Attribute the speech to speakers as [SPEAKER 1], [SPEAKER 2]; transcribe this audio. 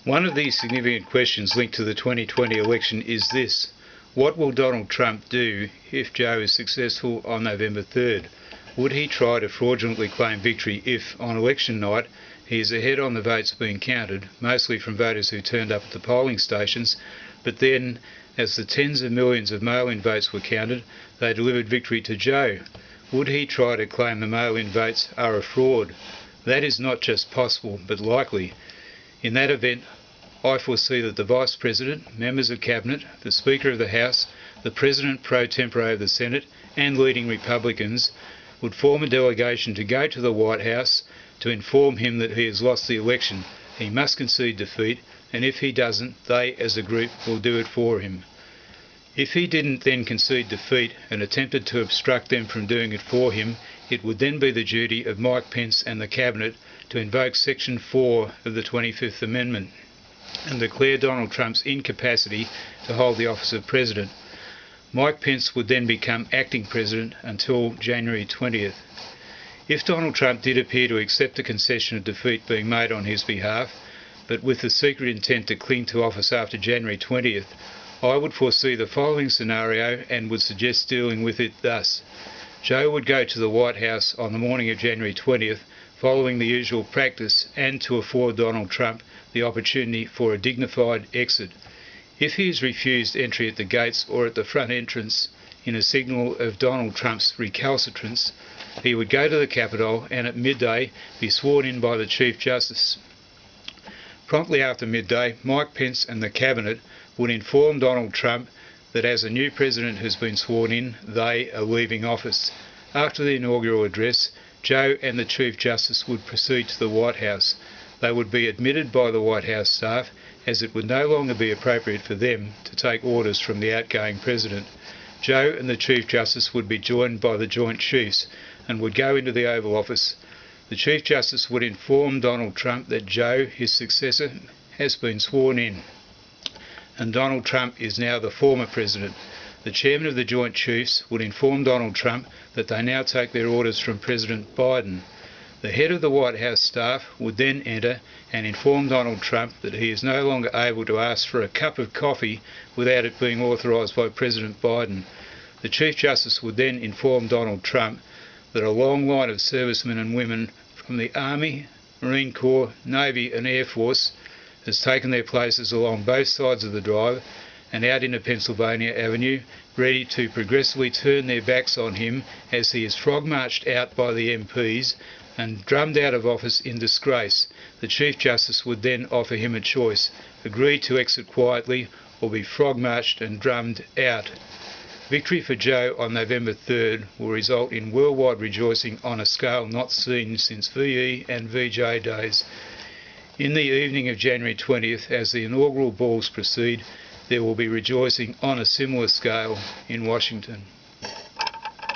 [SPEAKER 1] One of the significant questions linked to the 2020 election is this: what will Donald Trump do if Joe is successful on November 3rd? Would he try to fraudulently claim victory if, on election night, he is ahead on the votes being counted, mostly from voters who turned up at the polling stations, but then, as the tens of millions of mail-in votes were counted, they delivered victory to Joe? Would he try to claim the mail-in votes are a fraud? That is not just possible, but likely. In that event, I foresee that the Vice President, members of Cabinet, the Speaker of the House, the President pro tempore of the Senate, and leading Republicans would form a delegation to go to the White House to inform him that he has lost the election. He must concede defeat, and if he doesn't, they, as a group, will do it for him. If he didn't then concede defeat and attempted to obstruct them from doing it for him, it would then be the duty of Mike Pence and the Cabinet to invoke Section 4 of the 25th Amendment and declare Donald Trump's incapacity to hold the office of President. Mike Pence would then become acting President until January 20th. If Donald Trump did appear to accept the concession of defeat being made on his behalf, but with the secret intent to cling to office after January 20th, I would foresee the following scenario and would suggest dealing with it thus. Joe would go to the White House on the morning of January 20th, following the usual practice, and to afford Donald Trump the opportunity for a dignified exit. If he is refused entry at the gates or at the front entrance in a signal of Donald Trump's recalcitrance, he would go to the Capitol and at midday be sworn in by the Chief Justice. Promptly after midday, Mike Pence and the Cabinet would inform Donald Trump that as a new president has been sworn in, they are leaving office. After the inaugural address, Joe and the Chief Justice would proceed to the White House. They would be admitted by the White House staff, as it would no longer be appropriate for them to take orders from the outgoing president. Joe and the Chief Justice would be joined by the Joint Chiefs and would go into the Oval Office. The Chief Justice would inform Donald Trump that Joe, his successor, has been sworn in, and Donald Trump is now the former president. The chairman of the Joint Chiefs would inform Donald Trump that they now take their orders from President Biden. The head of the White House staff would then enter and inform Donald Trump that he is no longer able to ask for a cup of coffee without it being authorised by President Biden. The Chief Justice would then inform Donald Trump that a long line of servicemen and women from the Army, Marine Corps, Navy and Air Force has taken their places along both sides of the drive and out into Pennsylvania Avenue, ready to progressively turn their backs on him as he is frog-marched out by the MPs and drummed out of office in disgrace. The Chief Justice would then offer him a choice: agree to exit quietly or be frog-marched and drummed out. Victory for Joe on November 3rd will result in worldwide rejoicing on a scale not seen since VE and VJ days. In the evening of January 20th, as the inaugural balls proceed, there will be rejoicing on a similar scale in Washington.